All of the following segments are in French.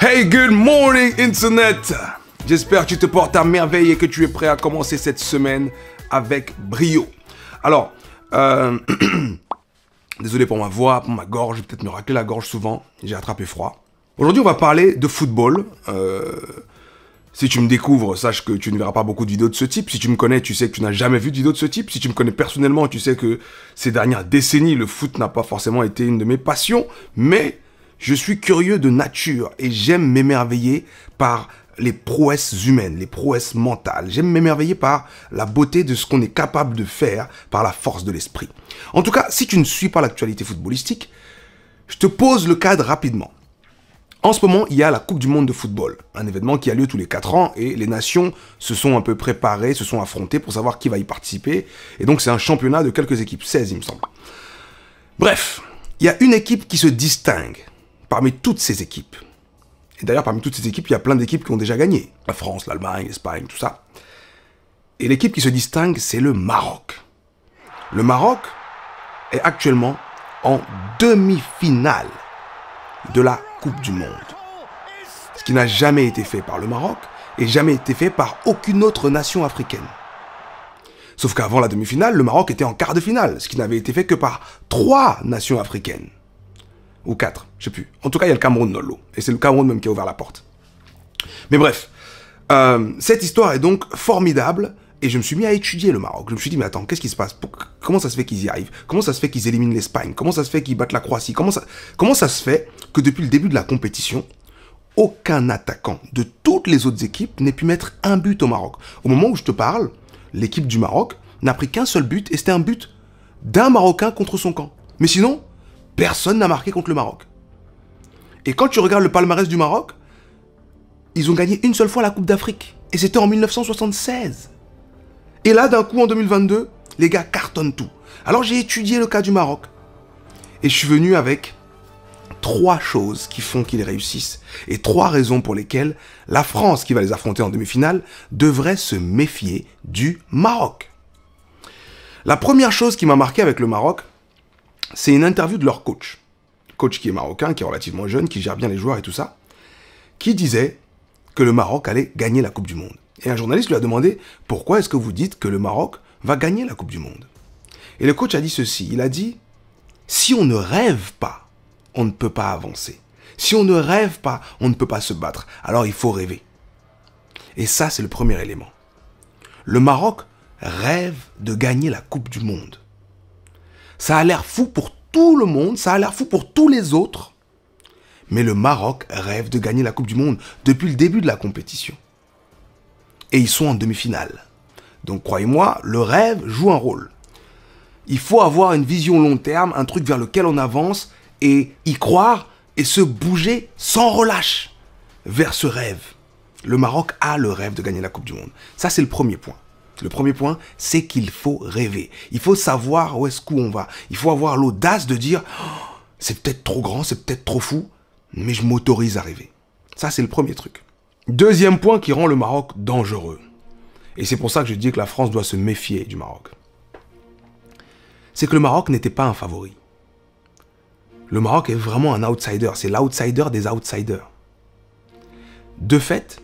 Hey, good morning Internet! J'espère que tu te portes à merveille et que tu es prêt à commencer cette semaine avec brio. Alors, désolé pour ma voix, pour ma gorge, je vais peut-être me racler la gorge souvent, j'ai attrapé froid. Aujourd'hui, on va parler de football. Si tu me découvres, sache que tu ne verras pas beaucoup de vidéos de ce type. Si tu me connais, tu sais que tu n'as jamais vu de vidéo de ce type. Si tu me connais personnellement, tu sais que ces dernières décennies, le foot n'a pas forcément été une de mes passions. Mais je suis curieux de nature et j'aime m'émerveiller par les prouesses humaines, les prouesses mentales. J'aime m'émerveiller par la beauté de ce qu'on est capable de faire par la force de l'esprit. En tout cas, si tu ne suis pas l'actualité footballistique, je te pose le cadre rapidement. En ce moment, il y a la Coupe du Monde de football, un événement qui a lieu tous les 4 ans et les nations se sont un peu préparées, se sont affrontées pour savoir qui va y participer. Et donc c'est un championnat de quelques équipes, 16 il me semble. Bref, il y a une équipe qui se distingue parmi toutes ces équipes. Et d'ailleurs, parmi toutes ces équipes, il y a plein d'équipes qui ont déjà gagné. La France, l'Allemagne, l'Espagne, tout ça. Et l'équipe qui se distingue, c'est le Maroc. Le Maroc est actuellement en demi-finale de la Coupe du Monde. Ce qui n'a jamais été fait par le Maroc et jamais été fait par aucune autre nation africaine. Sauf qu'avant la demi-finale, le Maroc était en quart de finale, ce qui n'avait été fait que par 3 nations africaines. Ou 4, je sais plus. En tout cas, il y a le Cameroun dans l'eau. Et c'est le Cameroun même qui a ouvert la porte. Mais bref, cette histoire est donc formidable. Et je me suis mis à étudier le Maroc. Je me suis dit, mais attends, qu'est-ce qui se passe? Comment ça se fait qu'ils y arrivent? Comment ça se fait qu'ils éliminent l'Espagne? Comment ça se fait qu'ils battent la Croatie? Comment ça se fait que depuis le début de la compétition, aucun attaquant de toutes les autres équipes n'ait pu mettre un but au Maroc? Au moment où je te parle, l'équipe du Maroc n'a pris qu'un seul but, et c'était un but d'un Marocain contre son camp. Mais sinon, personne n'a marqué contre le Maroc. Et quand tu regardes le palmarès du Maroc, ils ont gagné une seule fois la Coupe d'Afrique. Et c'était en 1976. Et là, d'un coup, en 2022, les gars cartonnent tout. Alors, j'ai étudié le cas du Maroc. Et je suis venu avec 3 choses qui font qu'ils réussissent. Et 3 raisons pour lesquelles la France, qui va les affronter en demi-finale, devrait se méfier du Maroc. La première chose qui m'a marqué avec le Maroc, c'est une interview de leur coach. Coach qui est marocain, qui est relativement jeune, qui gère bien les joueurs et tout ça. Qui disait que le Maroc allait gagner la Coupe du Monde. Et un journaliste lui a demandé « Pourquoi est-ce que vous dites que le Maroc va gagner la Coupe du Monde ?» Et le coach a dit ceci, il a dit « Si on ne rêve pas, on ne peut pas avancer. Si on ne rêve pas, on ne peut pas se battre. Alors il faut rêver. » Et ça, c'est le premier élément. Le Maroc rêve de gagner la Coupe du Monde. Ça a l'air fou pour tout le monde, ça a l'air fou pour tous les autres. Mais le Maroc rêve de gagner la Coupe du Monde depuis le début de la compétition. Et ils sont en demi-finale. Donc croyez-moi, le rêve joue un rôle. Il faut avoir une vision long terme, un truc vers lequel on avance, et y croire, et se bouger sans relâche vers ce rêve. Le Maroc a le rêve de gagner la Coupe du Monde. Ça, c'est le premier point. Le premier point, c'est qu'il faut rêver. Il faut savoir où est-ce qu'on va. Il faut avoir l'audace de dire oh, « C'est peut-être trop grand, c'est peut-être trop fou, mais je m'autorise à rêver. » Ça, c'est le premier truc. Deuxième point qui rend le Maroc dangereux. Et c'est pour ça que je dis que la France doit se méfier du Maroc. C'est que le Maroc n'était pas un favori. Le Maroc est vraiment un outsider. C'est l'outsider des outsiders. De fait,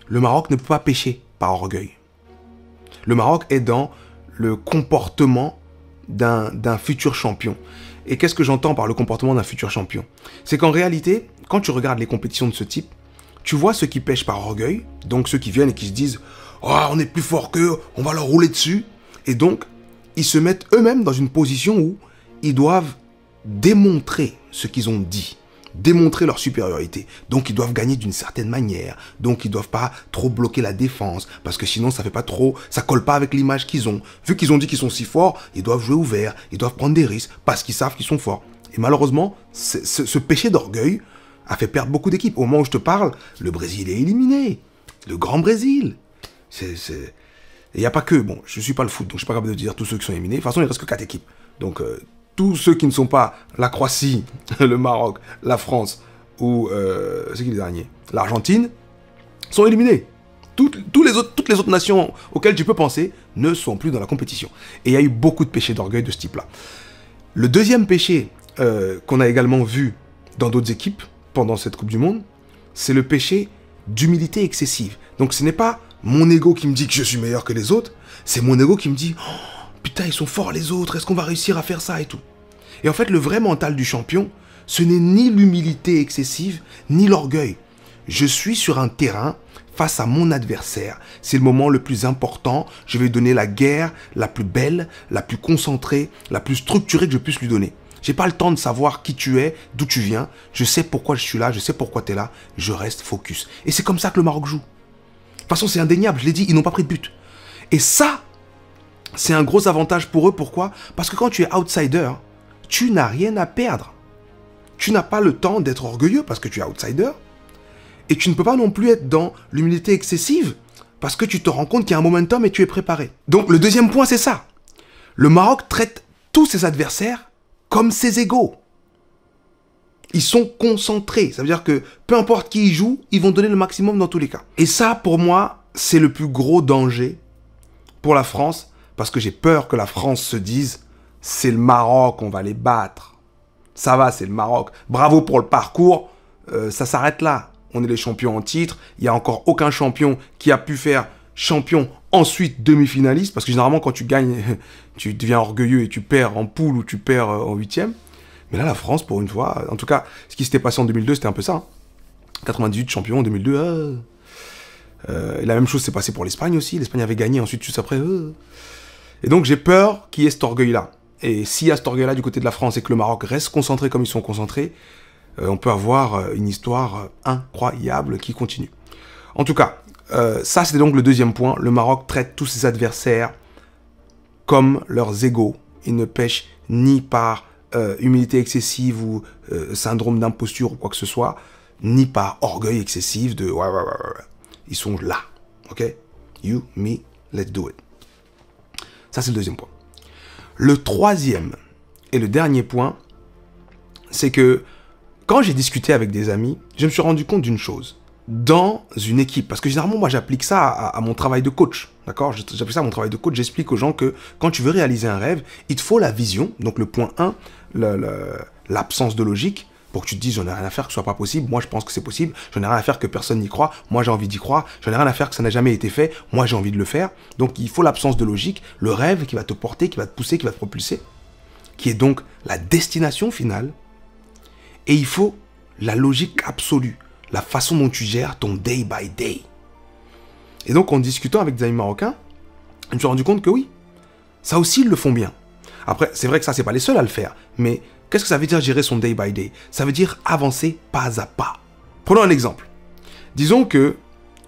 le Maroc ne peut pas pécher par orgueil. Le Maroc est dans le comportement d'un futur champion. Et qu'est-ce que j'entends par le comportement d'un futur champion? C'est qu'en réalité, quand tu regardes les compétitions de ce type, tu vois ceux qui pêchent par orgueil, donc ceux qui viennent et qui se disent « Oh, on est plus fort qu'eux, on va leur rouler dessus ». Et donc, ils se mettent eux-mêmes dans une position où ils doivent démontrer ce qu'ils ont dit, démontrer leur supériorité. Donc, ils doivent gagner d'une certaine manière. Donc, ils ne doivent pas trop bloquer la défense, parce que sinon, ça fait pas trop, ça colle pas avec l'image qu'ils ont. Vu qu'ils ont dit qu'ils sont si forts, ils doivent jouer ouvert, ils doivent prendre des risques, parce qu'ils savent qu'ils sont forts. Et malheureusement, ce péché d'orgueil a fait perdre beaucoup d'équipes. Au moment où je te parle, le Brésil est éliminé. Le grand Brésil. Il n'y a pas que... Bon, je ne suis pas le foot, donc je ne suis pas capable de dire tous ceux qui sont éliminés. De toute façon, il ne reste que 4 équipes. Donc, tous ceux qui ne sont pas la Croatie, le Maroc, la France ou... c'est qui les derniers? L'Argentine, sont éliminés. Toutes les autres nations auxquelles tu peux penser ne sont plus dans la compétition. Et il y a eu beaucoup de péchés d'orgueil de ce type-là. Le deuxième péché qu'on a également vu dans d'autres équipes pendant cette Coupe du Monde, c'est le péché d'humilité excessive. Donc ce n'est pas mon ego qui me dit que je suis meilleur que les autres, c'est mon ego qui me dit oh, putain, ils sont forts les autres, est-ce qu'on va réussir à faire ça et tout. Et en fait, le vrai mental du champion, ce n'est ni l'humilité excessive, ni l'orgueil. Je suis sur un terrain face à mon adversaire. C'est le moment le plus important. Je vais donner la guerre la plus belle, la plus concentrée, la plus structurée que je puisse lui donner. J'ai pas le temps de savoir qui tu es, d'où tu viens. Je sais pourquoi je suis là, je sais pourquoi tu es là. Je reste focus. Et c'est comme ça que le Maroc joue. De toute façon, c'est indéniable. Je l'ai dit, ils n'ont pas pris de but. Et ça, c'est un gros avantage pour eux. Pourquoi? Parce que quand tu es outsider, tu n'as rien à perdre. Tu n'as pas le temps d'être orgueilleux parce que tu es outsider. Et tu ne peux pas non plus être dans l'humilité excessive parce que tu te rends compte qu'il y a un momentum et tu es préparé. Donc le deuxième point, c'est ça. Le Maroc traite tous ses adversaires comme ses égaux. Ils sont concentrés. Ça veut dire que peu importe qui y joue, ils vont donner le maximum dans tous les cas. Et ça, pour moi, c'est le plus gros danger pour la France parce que j'ai peur que la France se dise « c'est le Maroc, on va les battre ». Ça va, c'est le Maroc. Bravo pour le parcours, ça s'arrête là. On est les champions en titre. Il n'y a encore aucun champion qui a pu faire champion, ensuite demi-finaliste. Parce que généralement, quand tu gagnes, tu deviens orgueilleux et tu perds en poule ou tu perds en huitième. Mais là, la France, pour une fois, en tout cas, ce qui s'était passé en 2002, c'était un peu ça. Hein. 98 champion, en 2002. Et la même chose s'est passée pour l'Espagne aussi. L'Espagne avait gagné ensuite, juste après. Et donc, j'ai peur qu'il y ait cet orgueil-là. Et s'il y a cet orgueil-là du côté de la France et que le Maroc reste concentré comme ils sont concentrés, on peut avoir une histoire incroyable qui continue. En tout cas, ça c'était donc le deuxième point. Le Maroc traite tous ses adversaires comme leurs égaux. Ils ne pêchent ni par humilité excessive ou syndrome d'imposture ou quoi que ce soit, ni par orgueil excessif de ouais. Ils sont là, ok? You, me, let's do it. Ça c'est le deuxième point. Le troisième et le dernier point, c'est que quand j'ai discuté avec des amis, je me suis rendu compte d'une chose. Dans une équipe, parce que généralement, moi, j'applique ça à mon travail de coach, d'accord? J'applique ça à mon travail de coach, j'explique aux gens que quand tu veux réaliser un rêve, il te faut la vision, donc le point 1, l'absence de logique, pour que tu te dises, j'en ai rien à faire que ce soit pas possible, moi je pense que c'est possible, j'en ai rien à faire que personne n'y croit, moi j'ai envie d'y croire, j'en ai rien à faire que ça n'a jamais été fait, moi j'ai envie de le faire. Donc il faut l'absence de logique, le rêve qui va te porter, qui va te pousser, qui va te propulser, qui est donc la destination finale. Et il faut la logique absolue, la façon dont tu gères ton day by day. Et donc en discutant avec des amis marocains, je me suis rendu compte que oui, ça aussi ils le font bien. Après, c'est vrai que ça, c'est pas les seuls à le faire, mais qu'est-ce que ça veut dire gérer son day by day? Ça veut dire avancer pas à pas. Prenons un exemple. Disons que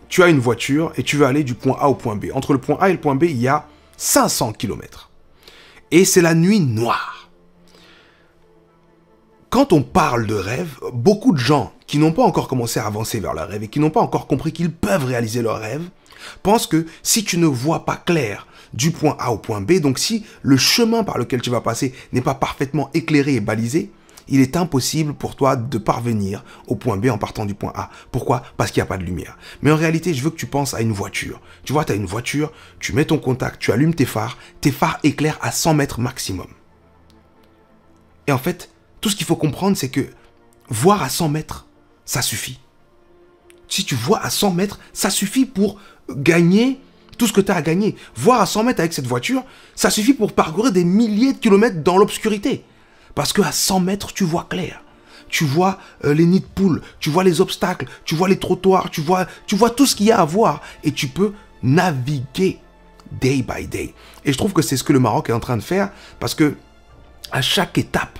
tu as une voiture et tu veux aller du point A au point B. Entre le point A et le point B, il y a 500 km. Et c'est la nuit noire. Quand on parle de rêve, beaucoup de gens qui n'ont pas encore commencé à avancer vers leur rêve et qui n'ont pas encore compris qu'ils peuvent réaliser leur rêve, pensent que si tu ne vois pas clair du point A au point B, donc si le chemin par lequel tu vas passer n'est pas parfaitement éclairé et balisé, il est impossible pour toi de parvenir au point B en partant du point A. Pourquoi? Parce qu'il n'y a pas de lumière. Mais en réalité, je veux que tu penses à une voiture. Tu vois, tu as une voiture, tu mets ton contact, tu allumes tes phares éclairent à 100 mètres maximum. Et en fait, tout ce qu'il faut comprendre, c'est que voir à 100 mètres, ça suffit. Si tu vois à 100 mètres, ça suffit pour gagner tout ce que tu as à gagner. Voir à 100 mètres avec cette voiture, ça suffit pour parcourir des milliers de kilomètres dans l'obscurité. Parce qu'à 100 mètres, tu vois clair. Tu vois les nids de poules, tu vois les obstacles, tu vois les trottoirs, tu vois tout ce qu'il y a à voir. Et tu peux naviguer day by day. Et je trouve que c'est ce que le Maroc est en train de faire parce que à chaque étape,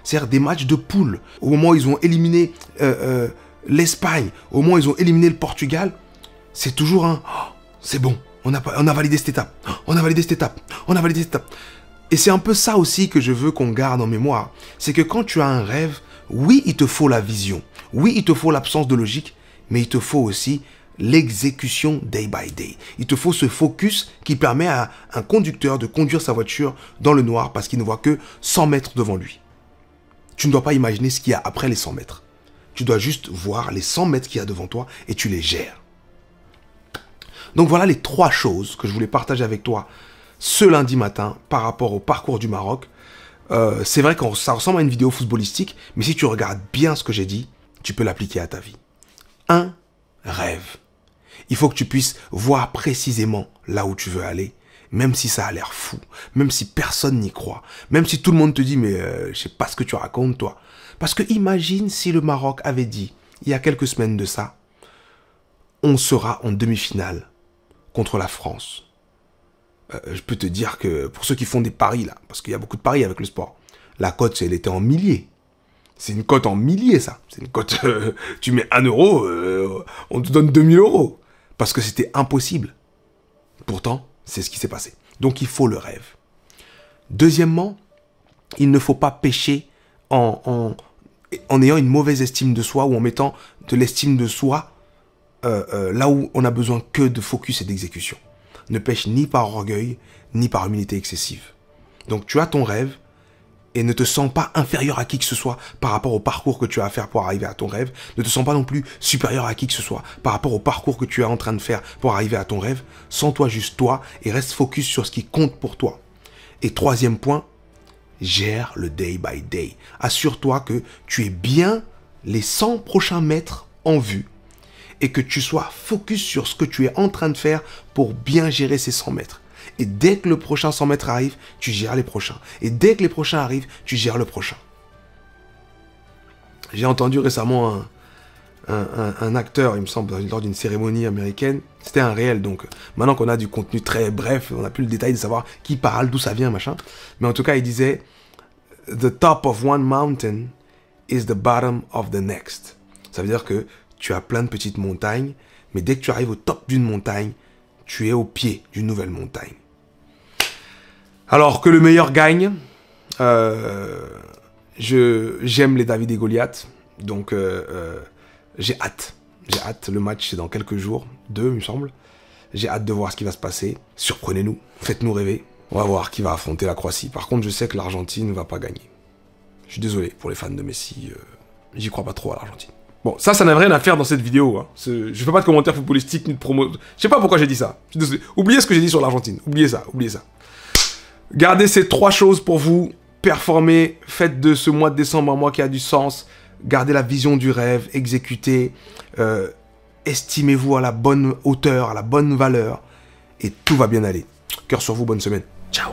c'est-à-dire des matchs de poules, au moment où ils ont éliminé l'Espagne, au moment où ils ont éliminé le Portugal, c'est toujours un oh, c'est bon, on a validé cette étape, on a validé cette étape, on a validé cette étape. Et c'est un peu ça aussi que je veux qu'on garde en mémoire. C'est que quand tu as un rêve, oui, il te faut la vision, oui, il te faut l'absence de logique, mais il te faut aussi l'exécution day by day. Il te faut ce focus qui permet à un conducteur de conduire sa voiture dans le noir parce qu'il ne voit que 100 mètres devant lui. Tu ne dois pas imaginer ce qu'il y a après les 100 mètres. Tu dois juste voir les 100 mètres qu'il y a devant toi et tu les gères. Donc voilà les 3 choses que je voulais partager avec toi ce lundi matin par rapport au parcours du Maroc. C'est vrai que ça ressemble à une vidéo footballistique, mais si tu regardes bien ce que j'ai dit, tu peux l'appliquer à ta vie. un rêve. Il faut que tu puisses voir précisément là où tu veux aller, même si ça a l'air fou, même si personne n'y croit, même si tout le monde te dit « mais je sais pas ce que tu racontes toi ». Parce que imagine si le Maroc avait dit, il y a quelques semaines de ça, on sera en demi-finale contre la France. Je peux te dire que pour ceux qui font des paris là, parce qu'il y a beaucoup de paris avec le sport, la cote elle était en milliers. C'est une cote en milliers ça. C'est une cote, tu mets 1 euro, on te donne 2000 euros. Parce que c'était impossible. Pourtant, c'est ce qui s'est passé. Donc il faut le rêve. Deuxièmement, il ne faut pas pécher en ayant une mauvaise estime de soi ou en mettant de l'estime de soi là où on a besoin que de focus et d'exécution. Ne pêche ni par orgueil, ni par humilité excessive. Donc tu as ton rêve et ne te sens pas inférieur à qui que ce soit par rapport au parcours que tu as à faire pour arriver à ton rêve. Ne te sens pas non plus supérieur à qui que ce soit par rapport au parcours que tu es en train de faire pour arriver à ton rêve. Sens-toi juste toi et reste focus sur ce qui compte pour toi. Et troisième point, gère le day by day. Assure-toi que tu aies bien les 100 prochains mètres en vue et que tu sois focus sur ce que tu es en train de faire pour bien gérer ces 100 mètres. Et dès que le prochain 100 mètres arrive, tu gères les prochains. Et dès que les prochains arrivent, tu gères le prochain. J'ai entendu récemment un acteur, il me semble, lors d'une cérémonie américaine. C'était un réel, donc maintenant qu'on a du contenu très bref, on n'a plus le détail de savoir qui parle, d'où ça vient, machin. Mais en tout cas, il disait « The top of one mountain is the bottom of the next ». Ça veut dire que tu as plein de petites montagnes, mais dès que tu arrives au top d'une montagne, tu es au pied d'une nouvelle montagne. Alors, que le meilleur gagne, j'aime les David et Goliath, donc j'ai hâte. J'ai hâte, le match c'est dans quelques jours, 2 il me semble. J'ai hâte de voir ce qui va se passer. Surprenez-nous, faites-nous rêver. On va voir qui va affronter la Croatie. Par contre, je sais que l'Argentine ne va pas gagner. Je suis désolé pour les fans de Messi, j'y crois pas trop à l'Argentine. Bon, ça n'a rien à faire dans cette vidéo. Hein. Je fais pas de commentaires footballistiques ni de promo. Je sais pas pourquoi j'ai dit ça. Je suis désolé. Oubliez ce que j'ai dit sur l'Argentine. Oubliez ça, oubliez ça. Gardez ces 3 choses pour vous. Performez. Faites de ce mois de décembre un mois qui a du sens. Gardez la vision du rêve. Exécutez. Estimez-vous à la bonne hauteur, à la bonne valeur. Et tout va bien aller. Cœur sur vous, bonne semaine. Ciao.